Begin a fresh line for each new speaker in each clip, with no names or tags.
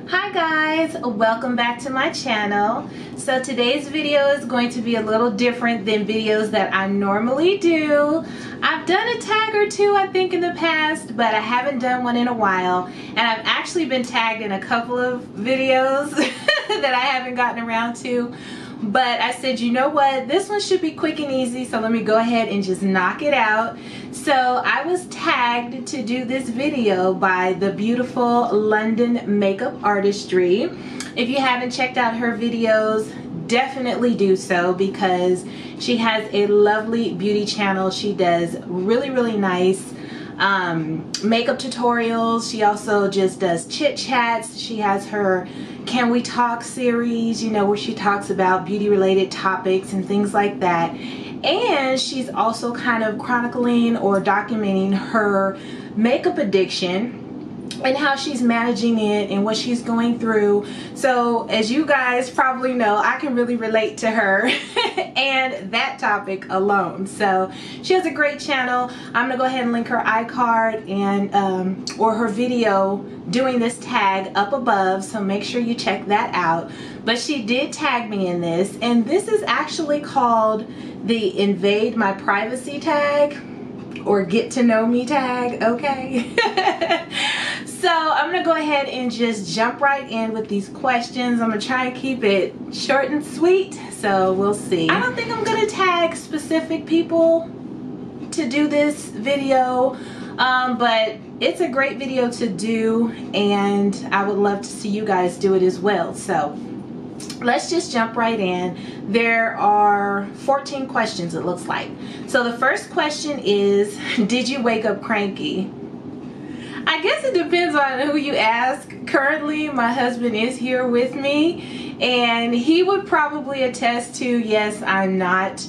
Hi guys, welcome back to my channel. So today's video is going to be a little different than videos that I normally do. I've done a tag or two I think in the past, but I haven't done one in a while, and I've actually been tagged in a couple of videos that I haven't gotten around to. But I said, you know what, this one should be quick and easy, so let me go ahead and just knock it out. So I was tagged to do this video by the beautiful London Makeup Artistry. If you haven't checked out her videos, definitely do so, because she has a lovely beauty channel. She does really nice makeup tutorials. She also just does chit chats. She has her Can We Talk series, you know, where she talks about beauty related topics and things like that. And she's also kind of chronicling or documenting her makeup addiction and how she's managing it and what she's going through. So as you guys probably know, I can really relate to her and that topic alone. So she has a great channel. I'm gonna go ahead and link her iCard and or her video doing this tag up above, so make sure you check that out. But she did tag me in this, and this is actually called the Invade My Privacy tag, or Get to Know Me tag, okay? So I'm gonna go ahead and just jump right in with these questions. I'm gonna try and keep it short and sweet, so we'll see. I don't think I'm gonna tag specific people to do this video, but it's a great video to do, and I would love to see you guys do it as well. So let's just jump right in. There are 14 questions, it looks like. So the first question is, did you wake up cranky? I guess it depends on who you ask. Currently, my husband is here with me, and he would probably attest to, yes, I'm not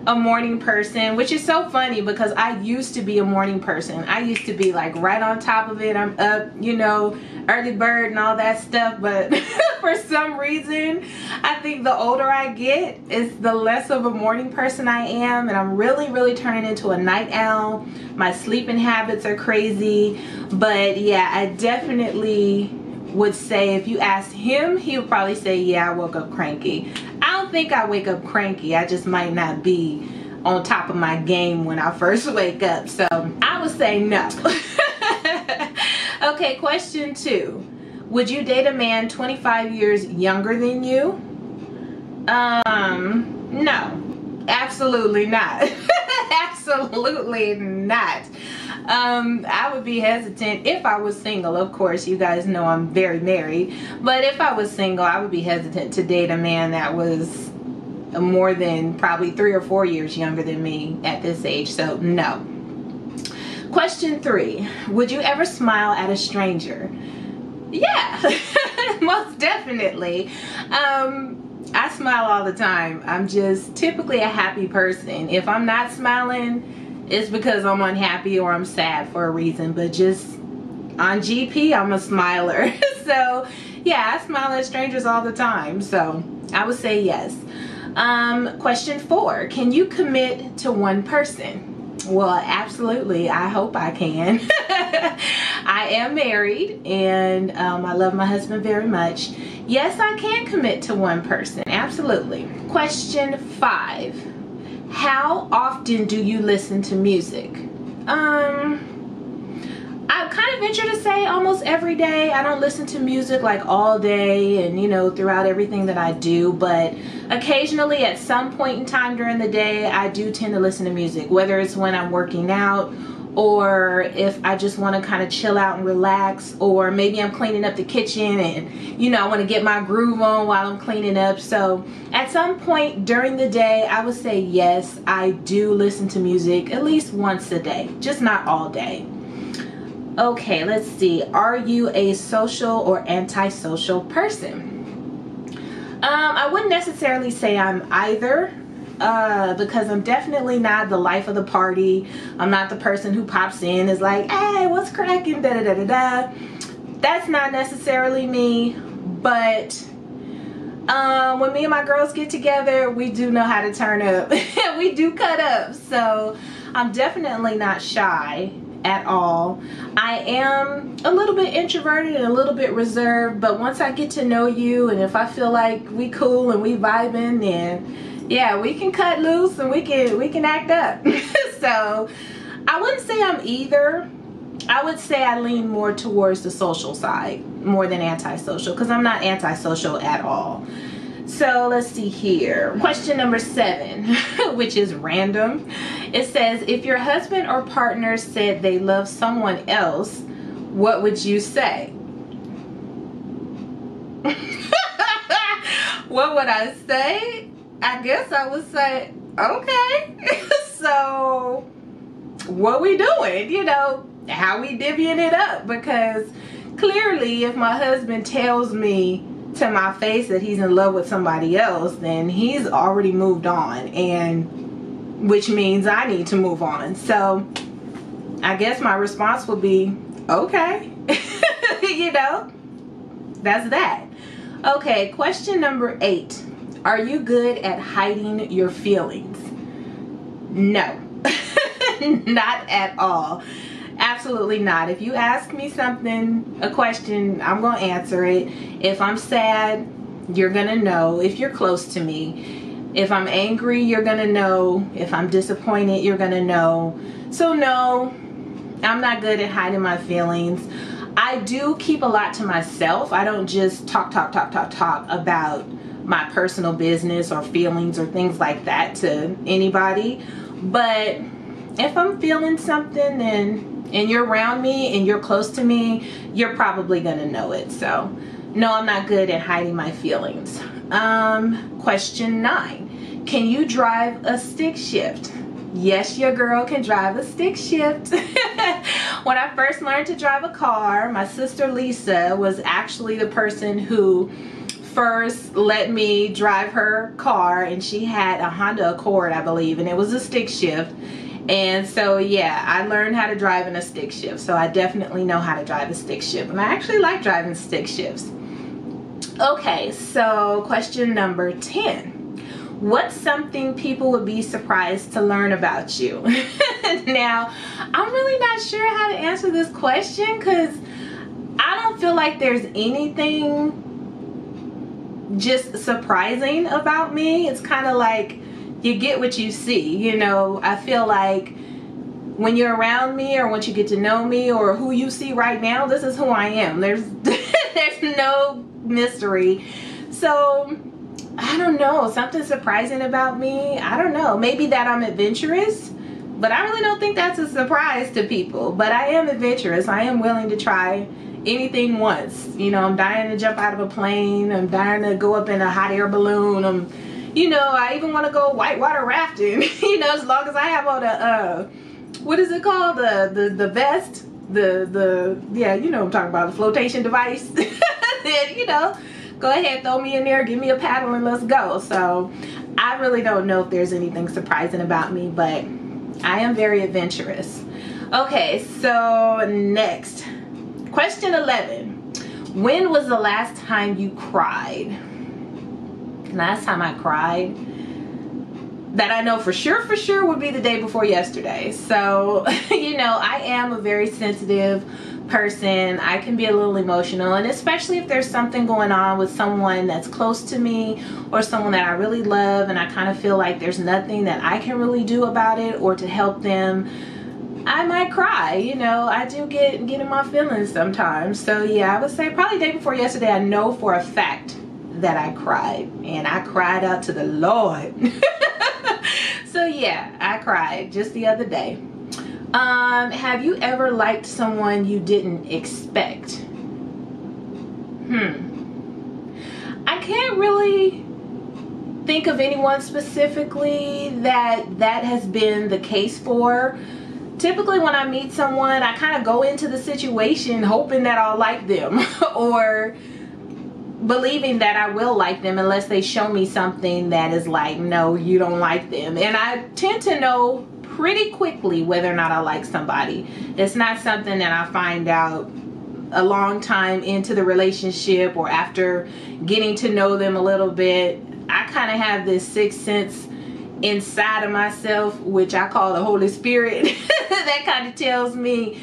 a morning person, which is so funny because I used to be a morning person. I used to be like right on top of it. I'm up, you know, early bird and all that stuff, but for some reason, I think the older I get, is the less of a morning person I am, and I'm really turning into a night owl. My sleeping habits are crazy, but yeah, I definitely would say if you asked him, he would probably say, yeah, I woke up cranky. I don't think I wake up cranky. I just might not be on top of my game when I first wake up. So I would say no. Okay, question 2. Would you date a man 25 years younger than you? No. Absolutely not. Absolutely not. I would be hesitant if I was single. Of course, you guys know I'm very married, but if I was single, I would be hesitant to date a man that was more than probably 3 or 4 years younger than me at this age. So no. Question 3, would you ever smile at a stranger? Yeah. Most definitely. I smile all the time. I'm just typically a happy person. If I'm not smiling, it's because I'm unhappy or I'm sad for a reason, but just on GP, I'm a smiler. So yeah, I smile at strangers all the time, so I would say yes. Question 4, can you commit to one person? Well, absolutely. I hope I can. I am married, and I love my husband very much. Yes, I can commit to one person. Absolutely. Question 5. How often do you listen to music? I kind of venture to say almost every day. I don't listen to music like all day and, you know, throughout everything that I do, but occasionally at some point in time during the day, I do tend to listen to music, whether it's when I'm working out or if I just want to kind of chill out and relax, or maybe I'm cleaning up the kitchen and, you know, I want to get my groove on while I'm cleaning up. So at some point during the day, I would say yes, I do listen to music at least once a day, just not all day. Okay, let's see. Are you a social or antisocial person? I wouldn't necessarily say I'm either. Because I'm definitely not the life of the party. I'm not the person who pops in is like, hey, what's cracking, da da da da da. That's not necessarily me, but when me and my girls get together, we do know how to turn up. We do cut up, so I'm definitely not shy, at all. I am a little bit introverted and a little bit reserved, but once I get to know you, and if I feel like we cool and we vibing, then yeah, we can cut loose and we can act up. So I wouldn't say I'm either. I would say I lean more towards the social side more than antisocial, because I'm not antisocial at all. So let's see here. Question number 7, which is random. It says, if your husband or partner said they love someone else, what would you say? What would I say? I guess I would say, okay. So what we doing? You know, how we divvying it up? Because clearly if my husband tells me to my face that he's in love with somebody else, then he's already moved on, and which means I need to move on. So I guess my response would be, okay. You know, that's that. Okay, question number 8. Are you good at hiding your feelings? No. Not at all. Absolutely not. If you ask me something, a question, I'm going to answer it. If I'm sad, you're going to know. If you're close to me. If I'm angry, you're going to know. If I'm disappointed, you're going to know. So no, I'm not good at hiding my feelings. I do keep a lot to myself. I don't just talk about my personal business or feelings or things like that to anybody. But if I'm feeling something and you're around me and you're close to me, you're probably gonna know it. So no, I'm not good at hiding my feelings. Question 9. Can you drive a stick shift? Yes, your girl can drive a stick shift. When I first learned to drive a car, my sister Lisa was actually the person who first let me drive her car, and she had a Honda Accord, I believe, and it was a stick shift. And so yeah, I learned how to drive in a stick shift. So I definitely know how to drive a stick shift, and I actually like driving stick shifts. Okay, so question number 10. What's something people would be surprised to learn about you? Now, I'm really not sure how to answer this question, because I don't feel like there's anything just surprising about me. It's kind of like you get what you see, you know. I feel like when you're around me, or once you get to know me, or who you see right now, this is who I am. There's no mystery. So I don't know, something surprising about me, I don't know. Maybe that I'm adventurous, but I really don't think that's a surprise to people. But I am adventurous. I am willing to try anything once. You know, I'm dying to jump out of a plane. I'm dying to go up in a hot air balloon. You know, I even want to go whitewater rafting. You know, as long as I have on a what is it called, the vest, yeah, you know what I'm talking about, the flotation device. Then, you know, go ahead, throw me in there, give me a paddle, and let's go. So I really don't know if there's anything surprising about me, but I am very adventurous. Okay, so next, question 11. When was the last time you cried? Last time I cried, that I know for sure would be the day before yesterday. So you know, I am a very sensitive person. I can be a little emotional, and especially if there's something going on with someone that's close to me, or someone that I really love, and I kind of feel like there's nothing that I can really do about it or to help them, I might cry. You know, I do get in my feelings sometimes. So yeah, I would say probably the day before yesterday. I know for a fact that I cried, and I cried out to the Lord. So yeah, I cried just the other day. Have you ever liked someone you didn't expect? I can't really think of anyone specifically that has been the case for. Typically when I meet someone, I kind of go into the situation hoping that I'll like them or believing that I will like them, unless they show me something that is like, no, you don't like them. And I tend to know pretty quickly whether or not I like somebody. It's not something that I find out a long time into the relationship or after getting to know them a little bit. I kind of have this sixth sense inside of myself, which I call the Holy Spirit, that kind of tells me,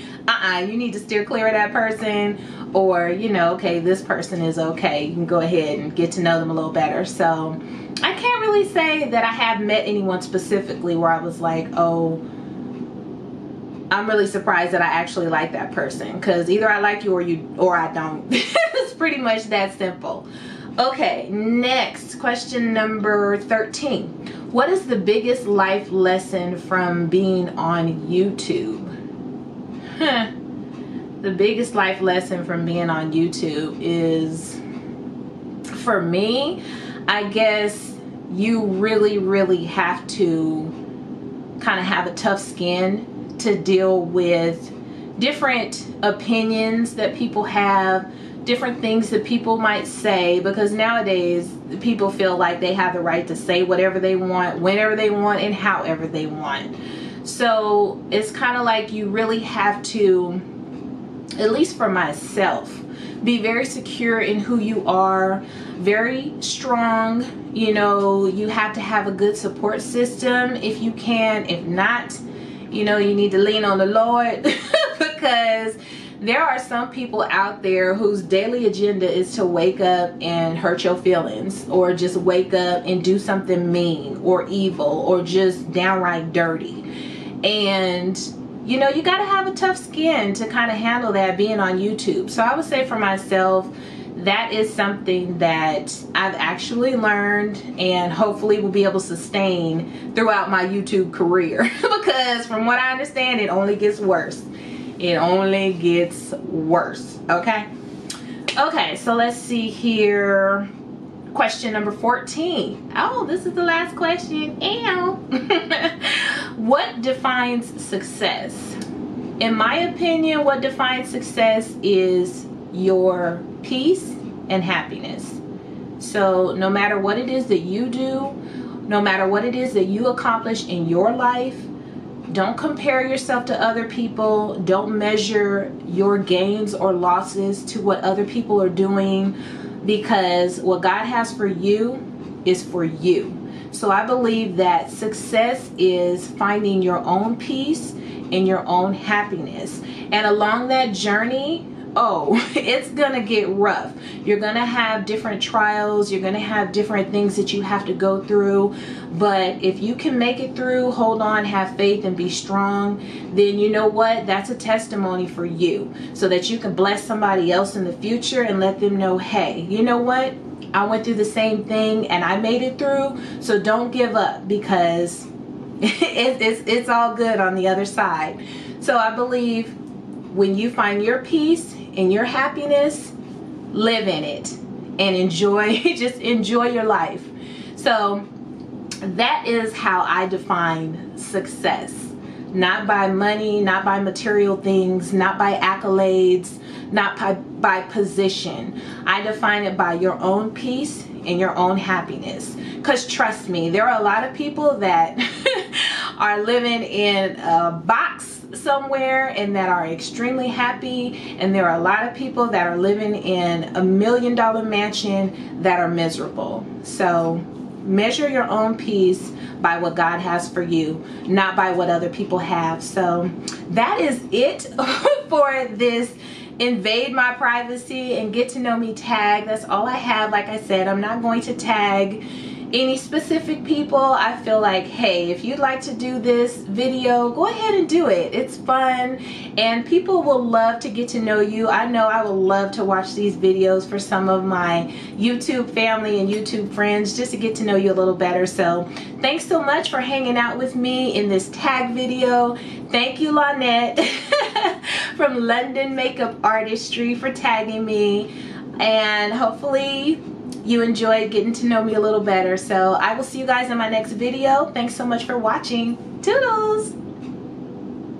you need to steer clear of that person, or, you know, okay, this person is okay. You can go ahead and get to know them a little better. So I can't really say that I have met anyone specifically where I was like, oh, I'm really surprised that I actually like that person, because either I like you or I don't. It's pretty much that simple. Okay, next, question number 13. What is the biggest life lesson from being on YouTube? The biggest life lesson from being on YouTube is, for me, I guess you really have to kind of have a tough skin to deal with different opinions that people have, different things that people might say, because nowadays people feel like they have the right to say whatever they want, whenever they want, and however they want. So it's kind of like you really have to, at least for myself, be very secure in who you are, very strong. You know, you have to have a good support system if you can. If not, you know, you need to lean on the Lord because there are some people out there whose daily agenda is to wake up and hurt your feelings, or just wake up and do something mean or evil or just downright dirty. And you know, you got to have a tough skin to kind of handle that being on YouTube. So I would say for myself, that is something that I've actually learned and hopefully will be able to sustain throughout my YouTube career. Because from what I understand, it only gets worse. It only gets worse. Okay. Okay, so let's see here. Question number 14. Oh, this is the last question. Ow. What defines success? In my opinion, what defines success is your peace and happiness. So no matter what it is that you do, no matter what it is that you accomplish in your life, don't compare yourself to other people. Don't measure your gains or losses to what other people are doing, because what God has for you is for you. So I believe that success is finding your own peace and your own happiness. And along that journey, oh, it's gonna get rough. You're gonna have different trials. You're gonna have different things that you have to go through. But if you can make it through, hold on, have faith, and be strong, then you know what? That's a testimony for you, so that you can bless somebody else in the future and let them know, hey, you know what? I went through the same thing and I made it through. So don't give up, because it's all good on the other side. So I believe when you find your peace and your happiness, live in it and enjoy, just enjoy your life. So that is how I define success. Not by money, not by material things, not by accolades, not by position. I define it by your own peace and your own happiness. Because trust me, there are a lot of people that are living in a box somewhere and that are extremely happy, and there are a lot of people that are living in $1 million mansion that are miserable. So measure your own peace by what God has for you, not by what other people have. So that is it for this Invade My Privacy and Get to Know Me tag. That's all I have. Like I said, I'm not going to tag any specific people. I feel like, hey, if you'd like to do this video, go ahead and do it. It's fun and people will love to get to know you. I know I will love to watch these videos for some of my YouTube family and YouTube friends, just to get to know you a little better. So thanks so much for hanging out with me in this tag video. Thank you, Lynette from London Makeup Artistry, for tagging me, and hopefully you enjoyed getting to know me a little better. So I will see you guys in my next video. Thanks so much for watching. Toodles!